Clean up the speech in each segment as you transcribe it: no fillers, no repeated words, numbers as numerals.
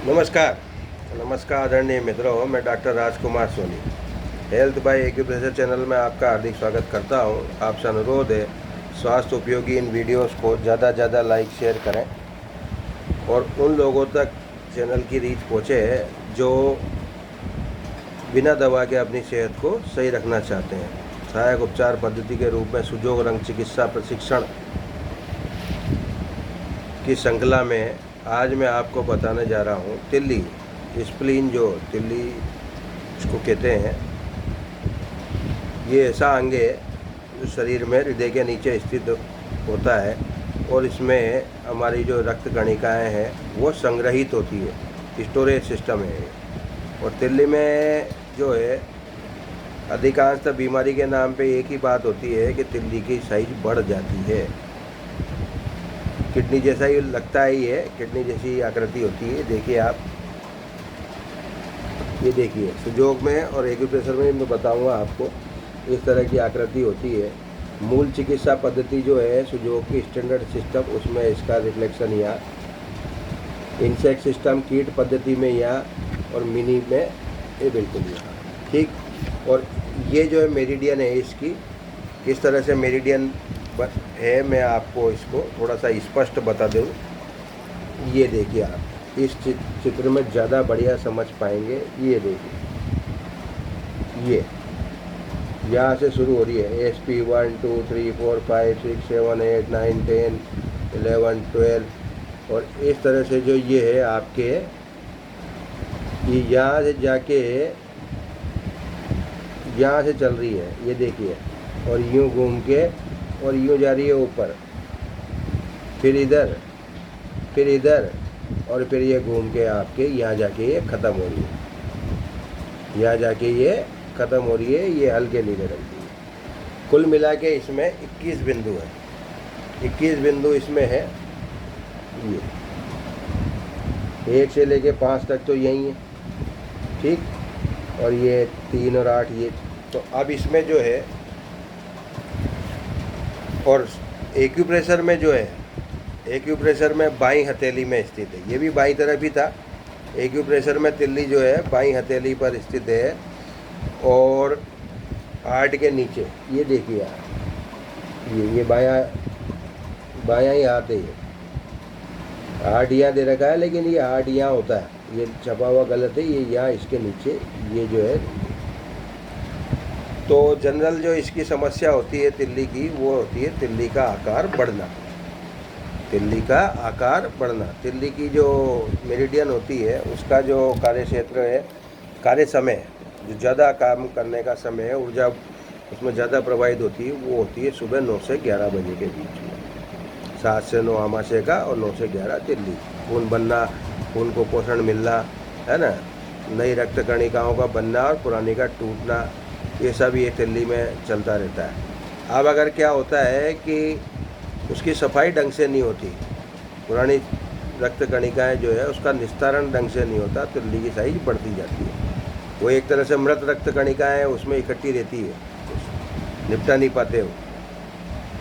नमस्कार। नमस्कार आदरणीय मित्रों, मैं doctor Rajkumar Soni health by acupressure channel में आपका हार्दिक स्वागत करता हूं। आपसे अनुरोध है, स्वास्थ्य उपयोगी इन वीडियोस को ज़्यादा ज़्यादा लाइक शेयर करें और उन लोगों तक चैनल की रीच पहुँचे जो बिना दवा के अपनी सेहत को सही रखना चाहते हैं। सहायक उपचार पद्धति के रूप में सुजोग रंग चिकित्सा प्रशिक्षण की श्रृंखला में आज मैं आपको बताने जा रहा हूँ तिल्ली, स्प्लीन, जो तिल्ली इसको कहते हैं। ये ऐसा अंग है जो शरीर में हृदय के नीचे स्थित होता है और इसमें हमारी जो रक्त कणिकाएँ हैं वो संग्रहित होती है, स्टोरेज सिस्टम है। और तिल्ली में जो है अधिकांशतः बीमारी के नाम पे एक ही बात होती है कि तिल्ली की साइज बढ़ जाती है। किडनी जैसा ही लगता है, ये किडनी जैसी आकृति होती है। देखिए आप, ये देखिए सुजोग में और एक्यूप्रेशर में मैं बताऊंगा आपको, इस तरह की आकृति होती है। मूल चिकित्सा पद्धति जो है सुजोग की स्टैंडर्ड सिस्टम, उसमें इसका रिफ्लेक्शन यहाँ, इंसेक्ट सिस्टम कीट पद्धति में यहाँ, और मिनी में ये बिल्कुल यहाँ, ठीक। और ये जो है मेरिडियन है, इसकी किस तरह से मेरिडियन है मैं आपको इसको थोड़ा सा स्पष्ट बता दूँ। ये देखिए आप, इस चित्र में ज़्यादा बढ़िया समझ पाएंगे। ये देखिए, ये यहाँ से शुरू हो रही है SP 1 2 3 4 5 6 7 8 9 10 11 12, और इस तरह से जो ये है आपके, ये यहाँ से जाके यहाँ से चल रही है, ये देखिए, और यूँ घूम के और यूँ जा रही है ऊपर, फिर इधर, फिर इधर, और फिर ये घूम के आपके यहाँ जाके ये ख़त्म हो रही है, यहाँ जाके ये ख़त्म हो रही है। ये हल्के नीले रंग की है। कुल मिला के इसमें 21 बिंदु है, 21 बिंदु इसमें है। ये 1 से लेके 5 तक तो यही है, ठीक। और ये 3 और 8 ये। तो अब इसमें जो है, और एक्यूप्रेशर में जो है, एक्यूप्रेशर में बाईं हथेली में स्थित है। ये भी बाईं तरफ ही था। एक्यूप्रेशर में तिल्ली जो है बाईं हथेली पर स्थित है और हार्ट के नीचे, ये देखिए आप, ये बायां ही हाथ है। ये हार्ट यहाँ दे रखा है, लेकिन ये हार्ट यहाँ होता है, ये छपा हुआ गलत है। ये यहाँ इसके नीचे ये जो है। तो जनरल जो इसकी समस्या होती है तिल्ली की, वो होती है तिल्ली का आकार बढ़ना। तिल्ली का आकार बढ़ना, तिल्ली की जो मेरिडियन होती है उसका जो कार्य क्षेत्र है, कार्य समय, जो ज़्यादा काम करने का समय है, ऊर्जा उसमें ज़्यादा प्रवाहित होती है, वो होती है सुबह 9 से 11 बजे के बीच में। 7 से 9 आमाशय का और 9 से 11 तिल्ली। खून बनना, खून को पोषण मिलना, है ना, नई रक्त कणिकाओं का बनना और पुरानी का टूटना, ये सब ये तिल्ली में चलता रहता है। अब अगर क्या होता है कि उसकी सफाई ढंग से नहीं होती, पुरानी रक्त कणिकाएँ जो है उसका निस्तारण ढंग से नहीं होता, तिल्ली की साइज बढ़ती जाती है। वो एक तरह से मृत रक्त कणिकाएँ उसमें इकट्ठी रहती है, निपटा नहीं पाते हो।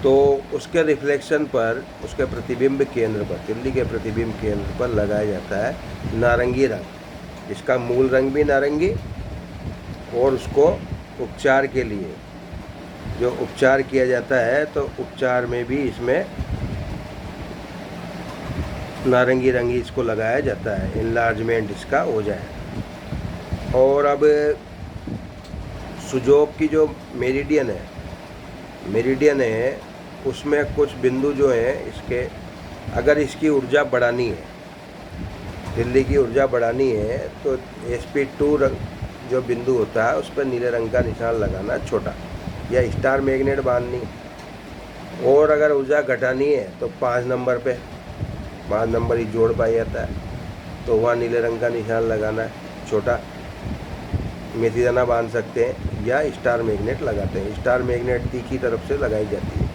तो उसके रिफ्लेक्शन पर, उसके प्रतिबिंब केंद्र पर, तिल्ली के प्रतिबिंब केंद्र पर लगाया जाता है नारंगी रंग। इसका मूल रंग भी नारंगी, और उसको उपचार के लिए जो उपचार किया जाता है, तो उपचार में भी इसमें नारंगी रंग ही इसको लगाया जाता है, इनलार्जमेंट इसका हो जाए। और अब सुजोग की जो मेरिडियन है उसमें कुछ बिंदु जो हैं इसके, अगर इसकी ऊर्जा बढ़ानी है, तिल्ली की ऊर्जा बढ़ानी है, तो SP 2 रंग जो बिंदु होता है उस पर नीले रंग का निशान लगाना, छोटा, या स्टार मैग्नेट बांधनी। और अगर ऊर्जा घटानी है तो 5 नंबर पे, 5 नंबर ही जोड़ पाया जाता है, तो वहाँ नीले रंग का निशान लगाना है, छोटा। मेथी दाना बांध सकते हैं या स्टार मैग्नेट लगाते हैं। स्टार मैग्नेट तीखी तरफ से लगाई जाती है।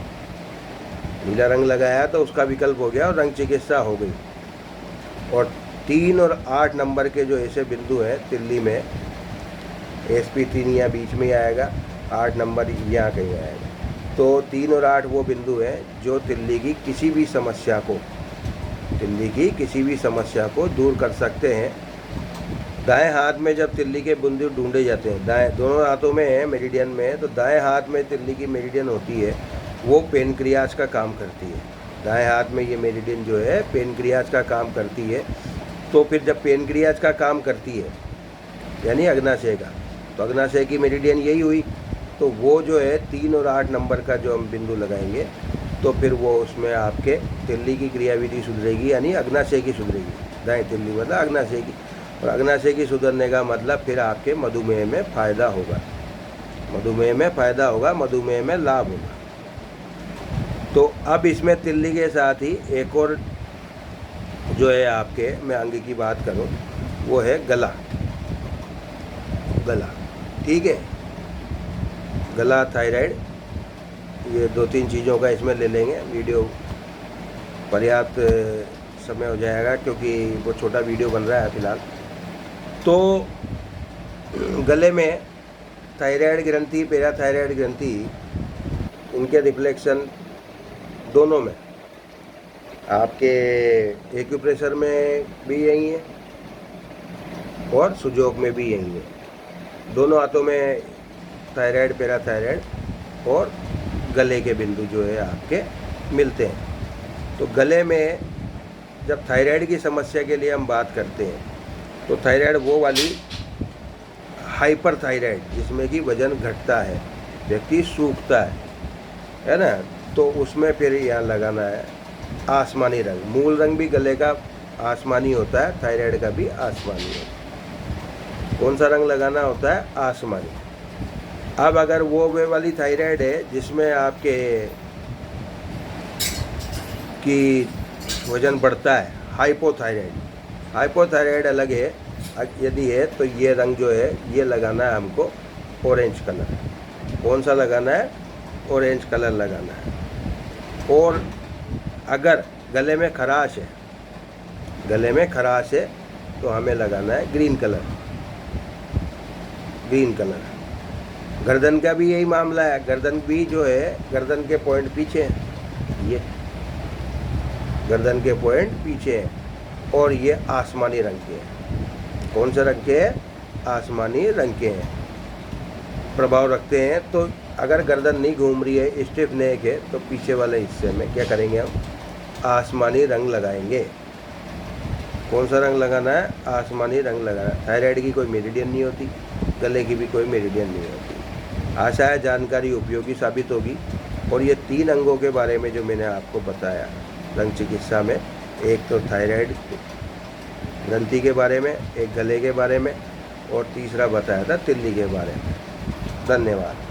नीला रंग लगाया तो उसका विकल्प हो गया और रंग चिकित्सा हो गई। और 3 और 8 नंबर के जो ऐसे बिंदु हैं तिल्ली में, SP 3 यहाँ बीच में आएगा, 8 नंबर यहाँ कहीं आएगा। तो 3 और 8 वो बिंदु हैं जो तिल्ली की किसी भी समस्या को तिल्ली की किसी भी समस्या को दूर कर सकते हैं। दाएं हाथ में जब तिल्ली के बिंदु ढूंढे जाते हैं, दाएं दोनों हाथों में है मेरिडियन में, तो दाएं हाथ में तिल्ली की मेरिडियन होती है, वो पेनक्रियाज का काम करती है। दाएं हाथ में ये मेरिडियन जो है पेनक्रियाज का काम करती है। तो फिर जब पेनक्रियाज का काम करती है यानी अग्नाशय का, तो अग्नाशय की मेरिडियन यही हुई, तो वो जो है 3 और 8 नंबर का जो हम बिंदु लगाएंगे तो फिर वो उसमें आपके तिल्ली की क्रियाविधि सुधरेगी, यानी अग्नाशय की सुधरेगी। दाएं तिल्ली मतलब अग्नाशय की, और अग्नाशय की सुधरने का मतलब फिर आपके मधुमेह में फ़ायदा होगा, मधुमेह में फ़ायदा होगा, मधुमेह में लाभ होगा। तो अब इसमें तिल्ली के साथ ही एक और जो है आपके, मैं अंग की बात करूं, वो है गला। गला, ठीक है, गला, थायराइड, ये 2-3 चीज़ों का इसमें ले लेंगे। वीडियो पर्याप्त समय हो जाएगा क्योंकि वो छोटा वीडियो बन रहा है फ़िलहाल। तो गले में थायराइड ग्रंथि, पैराथायराइड ग्रंथि, इनके रिफ्लेक्शन दोनों में, आपके एक्यूप्रेशर में भी यही है और सुजोग में भी यही है। दोनों हाथों में थायराइड, पैराथायराइड और गले के बिंदु जो है आपके मिलते हैं। तो गले में जब थायराइड की समस्या के लिए हम बात करते हैं तो थायराइड वो वाली हाइपर थायराइड जिसमें कि वजन घटता है, व्यक्ति सूखता है ना, तो उसमें फिर यहाँ लगाना है आसमानी रंग। मूल रंग भी गले का आसमानी होता है, थायराइड का भी आसमानी होता है। कौन सा रंग लगाना होता है? आसमानी। अब अगर वो वे वाली थायराइड है जिसमें आपके की वजन बढ़ता है, हाइपोथायराइड, हाइपोथायराइड अलग है, यदि है तो ये रंग जो है ये लगाना है हमको ऑरेंज कलर। कौन सा लगाना है? ऑरेंज कलर लगाना है। और अगर गले में खराश है, गले में खराश है तो हमें लगाना है ग्रीन कलर, ग्रीन कलर। गर्दन का भी यही मामला है, गर्दन भी जो है, गर्दन के पॉइंट पीछे हैं, ये गर्दन के पॉइंट पीछे हैं और ये आसमानी रंग के हैं। कौन से रंग के हैं? आसमानी रंग के हैं, प्रभाव रखते हैं। तो अगर गर्दन नहीं घूम रही है, स्टिफ नेक है, तो पीछे वाले हिस्से में क्या करेंगे हम? आसमानी रंग लगाएंगे। कौन सा रंग लगाना है? आसमानी रंग लगाना है। थायराइड की कोई मेरिडियन नहीं होती, गले की भी कोई मेरिडियन नहीं होती। आशा है जानकारी उपयोगी साबित होगी। और ये 3 अंगों के बारे में जो मैंने आपको बताया रंग चिकित्सा में, एक तो थायराइड ग्रंथि के बारे में, एक गले के बारे में और तीसरा बताया था तिल्ली के बारे में। धन्यवाद।